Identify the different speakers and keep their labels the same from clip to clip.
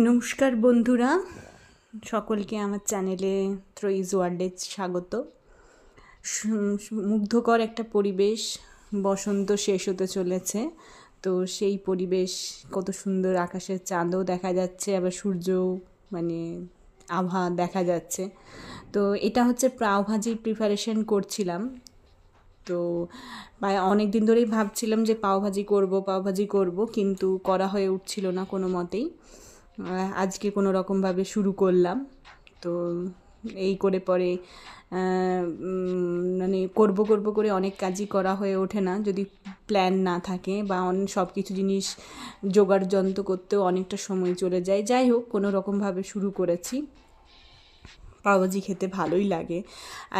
Speaker 1: নমস্কার বন্ধুরা, সকলকে আমার চ্যানেলে থ্রোইজ ওয়ার্ল্ডে স্বাগত। মুগ্ধকর একটা পরিবেশ, বসন্ত শেষ হতে চলেছে, তো সেই পরিবেশ কত সুন্দর, আকাশের চাঁদও দেখা যাচ্ছে, আবার সূর্য মানে আভা দেখা যাচ্ছে। তো এটা হচ্ছে পাওভাজির প্রিপারেশন করছিলাম। তো অনেক দিন ধরেই ভাবছিলাম যে পাওভাজি করব, কিন্তু করা হয়ে উঠছিল না কোনো মতেই। আজকে কোনো রকমভাবে শুরু করলাম। তো এই করে পরে মানে করব করে অনেক কাজই করা হয়ে ওঠে না যদি প্ল্যান না থাকে, বা সব কিছু জিনিস জোগাড় যন্ত্র করতেও অনেকটা সময় চলে যায়। যাই হোক, কোনো রকমভাবে শুরু করেছি। পাওভাজি খেতে ভালোই লাগে,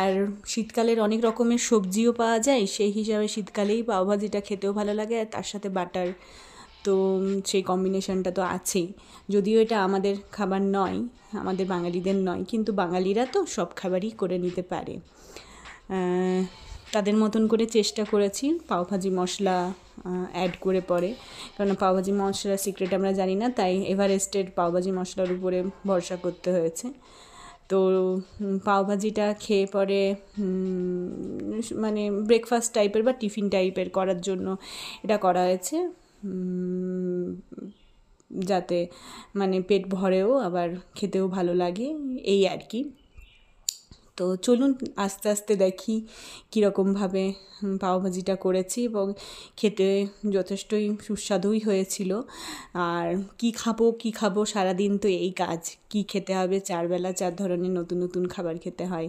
Speaker 1: আর শীতকালের অনেক রকমের সবজিও পাওয়া যায়, সেই হিসাবে শীতকালেই পাওভাজিটা খেতেও ভালো লাগে, আর তার সাথে বাটার, তো সেই কম্বিনেশনটা তো আছেই। যদিও এটা আমাদের খাবার নয়, আমাদের বাঙালিদের নয়, কিন্তু বাঙালিরা তো সব খাবারই করে নিতে পারে। তাদের মতন করে চেষ্টা করেছি পাওভাজি মশলা অ্যাড করে পরে, কারণ পাওভাজি মশলার সিক্রেট আমরা জানি না, তাই এভারেস্টের পাওভাজি মশলার উপরে ভরসা করতে হয়েছে। তো পাওভাজিটা খেয়ে পরে মানে ব্রেকফাস্ট টাইপের বা টিফিন টাইপের করার জন্য এটা করা হয়েছে, যাতে মানে পেট ভরেও আবার খেতেও ভালো লাগে, এই আর কি। তো চলুন আস্তে আস্তে দেখি কীরকমভাবে পাওভাজিটা করেছি, এবং খেতে যথেষ্টই সুস্বাদুই হয়েছিল। আর কি খাবো সারাদিন তো এই কাজ, কি খেতে হবে, 4 বেলা 4 ধরনের নতুন নতুন খাবার খেতে হয়।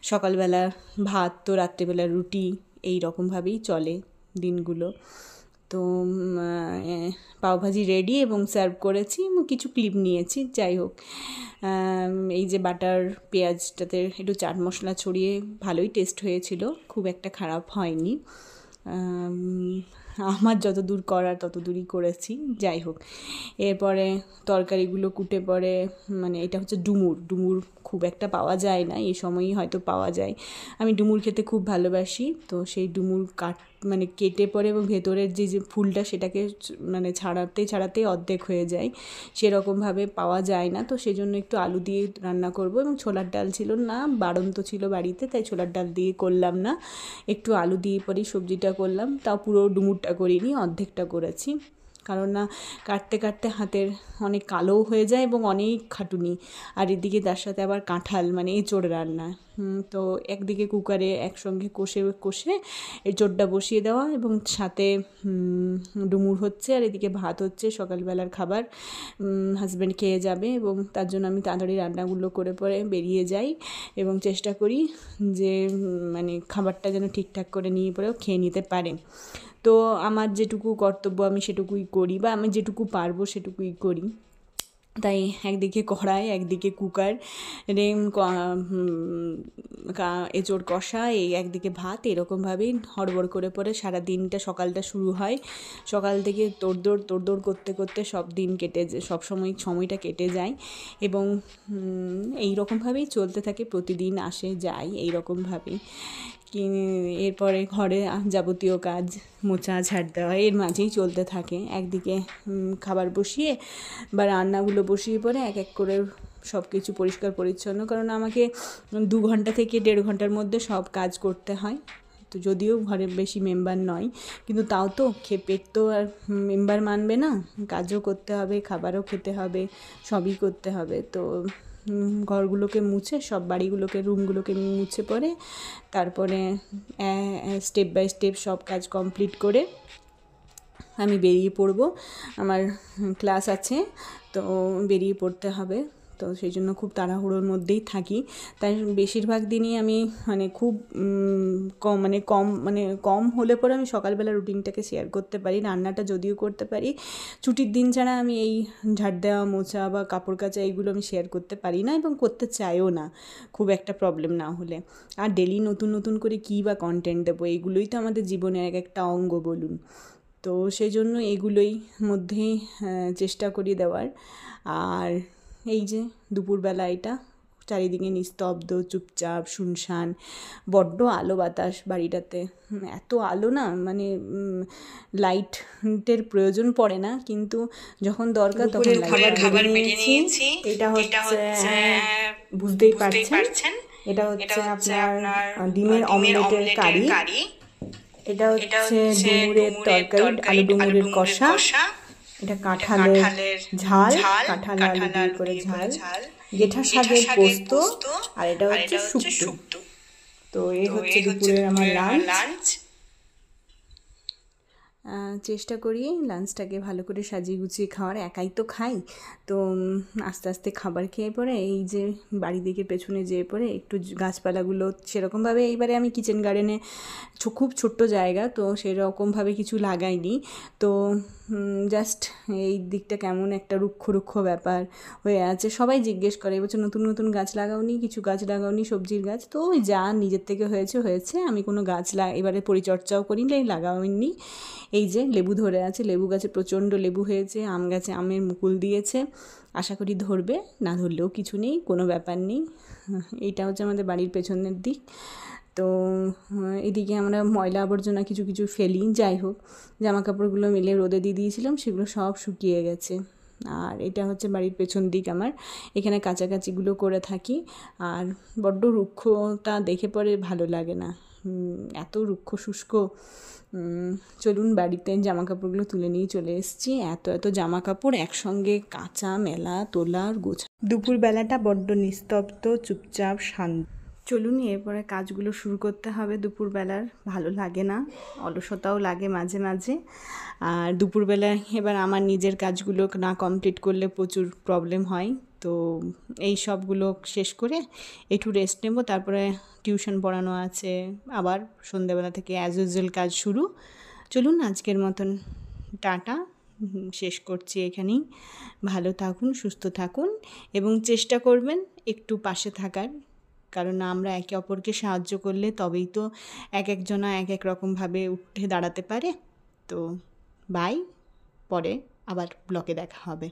Speaker 1: সকালবেলা ভাত, তো রাত্রেবেলা রুটি, এই রকমভাবেই চলে দিনগুলো। তো পাওভাজি রেডি এবং সার্ভ করেছি, কিছু ক্লিপ নিয়েছি। যাই হোক, এই যে বাটার পেঁয়াজটাতে একটু চাট মশলা ছড়িয়ে ভালোই টেস্ট হয়েছিল, খুব একটা খারাপ হয়নি। আমার যত দূর করার তত দূরই করেছি। যাই হোক, এরপরে তরকারিগুলো কুটে পরে, মানে এটা হচ্ছে ডুমুর খুব একটা পাওয়া যায় না, এই সময়ই হয়তো পাওয়া যায়। আমি ডুমুর খেতে খুব ভালোবাসি। তো সেই ডুমুর কেটে পরে, এবং ভেতরের যে ফুলটা সেটাকে মানে ছাড়াতে অর্ধেক হয়ে যায়, সেরকমভাবে পাওয়া যায় না। তো সেজন্য একটু আলু দিয়ে রান্না করব, এবং ছোলার ডাল ছিল না, বাড়ন্ত ছিল বাড়িতে, তাই ছোলার ডাল দিয়ে করলাম না, একটু আলু দিয়ে পরেই সবজিটা করলাম। তাও পুরো ডুমুরটা করিনি, অর্ধেকটা করেছি, কারণ না কাটতে কাটতে হাতের অনেক কালোও হয়ে যায় এবং অনেক খাটুনি। আর এদিকে তার সাথে আবার কাঁঠাল, মানে এঁচোড় রান্না। তো একদিকে কুকারে একসঙ্গে কষে এঁচোড়টা বসিয়ে দেওয়া, এবং সাথে ডুমুর হচ্ছে, আর এদিকে ভাত হচ্ছে, সকালবেলার খাবার হাজব্যান্ড খেয়ে যাবে, এবং তার জন্য আমি তাড়াতাড়ি রান্নাগুলো করে পরে বেরিয়ে যাই, এবং চেষ্টা করি যে মানে খাবারটা যেন ঠিকঠাক করে নিয়ে পরেও খেয়ে নিতে পারে। তো আমার যেটুকু কর্তব্য আমি সেটুকুই করি, বা আমি যেটুকু পারবো সেটুকুই করি। তাই একদিকে কড়াই, একদিকে কুকার, এঁচোড় কষা, এই একদিকে ভাত, এরকমভাবেই হড়বড় করে পরে সারা দিনটা, সকালটা শুরু হয়। সকাল থেকে তোড়দোড় করতে করতে সব দিন সময়টা কেটে যায়, এবং এই রকমভাবেই চলতে থাকে, প্রতিদিন আসে যায় এই রকমভাবেই। এরপরে ঘরে যাবতীয় কাজ, মোছা ঝাড় দেওয়া, এর মাঝেই চলতে থাকে। একদিকে খাবার বসিয়ে বা রান্নাগুলো বসিয়ে পরে এক এক করে সব কিছু পরিষ্কার পরিচ্ছন্ন, কারণ আমাকে 2 ঘন্টা থেকে 1.5 ঘন্টার মধ্যে সব কাজ করতে হয়। তো যদিও ঘরে বেশি মেম্বার নয়, কিন্তু তাও তো পেট তো আর মেম্বার মানবে না, কাজও করতে হবে, খাবারও খেতে হবে, সবই করতে হবে। তো ঘরগুলোকে মুছে, সব বাড়িগুলোকে, রুমগুলোকে মুছে পরে, তারপরে স্টেপ বাই স্টেপ সব কাজ কমপ্লিট করে আমি বেরিয়ে পড়ব। আমার ক্লাস আছে, তো বেরিয়ে পড়তে হবে, তো সেই জন্য খুব তাড়াহুড়োর মধ্যেই থাকি। তাই বেশিরভাগ দিনই আমি মানে খুব কম হলে পরে আমি সকালবেলা রুটিনটাকে শেয়ার করতে পারি, রান্নাটা যদিও করতে পারি। ছুটির দিন ছাড়া আমি এই ঝাড় দেওয়া, মোছা বা কাপড় কাচা, এইগুলো আমি শেয়ার করতে পারি না, এবং করতে চাইও না, খুব একটা প্রবলেম না হলে। আর ডেলি নতুন নতুন করে কী বা কন্টেন্ট দেবো, এইগুলোই তো আমাদের জীবনের এক একটা অঙ্গ বলুন। তো সেই জন্য এগুলোই মধ্যেই চেষ্টা করি দেওয়ার। আর এই যে দুপুরবেলা এটা চারিদিকে নিস্তব্ধ, চুপচাপ, শুনশান, বড্ড আলো বাতাস বাড়িটাতে। এত আলো না, মানে লাইটের প্রয়োজন পড়ে না, কিন্তু যখন দরকার তখন খাবার বেড়ে নিয়েছি। এটা হচ্ছে বুঝতেই পারছেন, এটা হচ্ছে আপনার ডিমের অমলেটের কারি, এটা হচ্ছে ডুমুরের তরকারি, আলু ডুমুরের কষা, এটা কাঁঠালের ঝাল, কাঁঠাল আলু দিয়ে করে ঝাল, জেঠা শাকের পোস্ত, আর এটা হচ্ছে শুক্তো। তো এই হচ্ছে দুপুরের আমার লাঞ্চ। চেষ্টা করি লাঞ্চটাকে ভালো করে সাজিয়ে গুছিয়ে খাওয়ার, একাই তো খাই, তো আস্তে আস্তে খাবার খেয়ে পরে এই যে বাড়ি দিকে পেছনে যেয়ে পরে একটু গাছপালাগুলো সেরকমভাবে, এইবারে আমি কিচেন গার্ডেনে খুব ছোট্ট জায়গা, তো সেরকমভাবে কিছু লাগাইনি, তো জাস্ট এই দিকটা কেমন একটা রুক্ষ রুক্ষ ব্যাপার হয়ে আছে। সবাই জিজ্ঞেস করে এবছর নতুন নতুন গাছ লাগাওনি, কিছু গাছ লাগাওনি, সবজির গাছ, তো যা নিজের থেকে হয়েছে, আমি কোনো গাছ এবারে পরিচর্যাও করিনি, লাগাওনি। এই যে লেবু ধরে আছে, লেবু গাছে প্রচণ্ড লেবু হয়েছে, আম গাছে আমের মুকুল দিয়েছে, আশা করি ধরবে, না ধরলেও কিছু নেই, কোনো ব্যাপার নেই। এইটা হচ্ছে আমাদের বাড়ির পেছনের দিক। তো এদিকে আমরা ময়লা আবর্জনা কিছু কিছু ফেলি, যাই হোক, জামা কাপড়গুলো মেলে রোদে দিয়ে দিয়েছিলাম, সেগুলো সব শুকিয়ে গেছে। আর এটা হচ্ছে বাড়ির পেছন দিক আমার, এখানে কাছাকাছিগুলো করে থাকি। আর বড্ড রুক্ষটা দেখে পরে ভালো লাগে না, এত রুক্ষ শুষ্ক। চলুন বাড়িতে জামা কাপড়গুলো তুলে নিয়ে চলে এসেছি, এত জামা কাপড় একসঙ্গে কাঁচা, মেলা, তোলা আর গোছা। দুপুরবেলাটা বড্ড নিস্তব্ধ, চুপচাপ, শান্ত। চলুন এরপরে কাজগুলো শুরু করতে হবে। দুপুরবেলার ভালো লাগে না, অলসতাও লাগে মাঝে মাঝে। আর দুপুরবেলায় এবার আমার নিজের কাজগুলো না কমপ্লিট করলে প্রচুর প্রবলেম হয়, তো এই সবগুলো শেষ করে একটু রেস্ট নেব, তারপরে টিউশন পড়ানো আছে, আবার সন্ধ্যেবেলা থেকে অ্যাজ ইউজুয়াল কাজ শুরু। চলুন আজকের মতন টাটা, শেষ করছি এখানেই। ভালো থাকুন, সুস্থ থাকুন, এবং চেষ্টা করবেন একটু পাশে থাকার, কারণ আমরা একে অপরকে সাহায্য করলে তবেই তো এক একজনা এক এক রকমভাবে উঠে দাঁড়াতে পারে। তো বাই, পরে আবার ব্লগে দেখা হবে।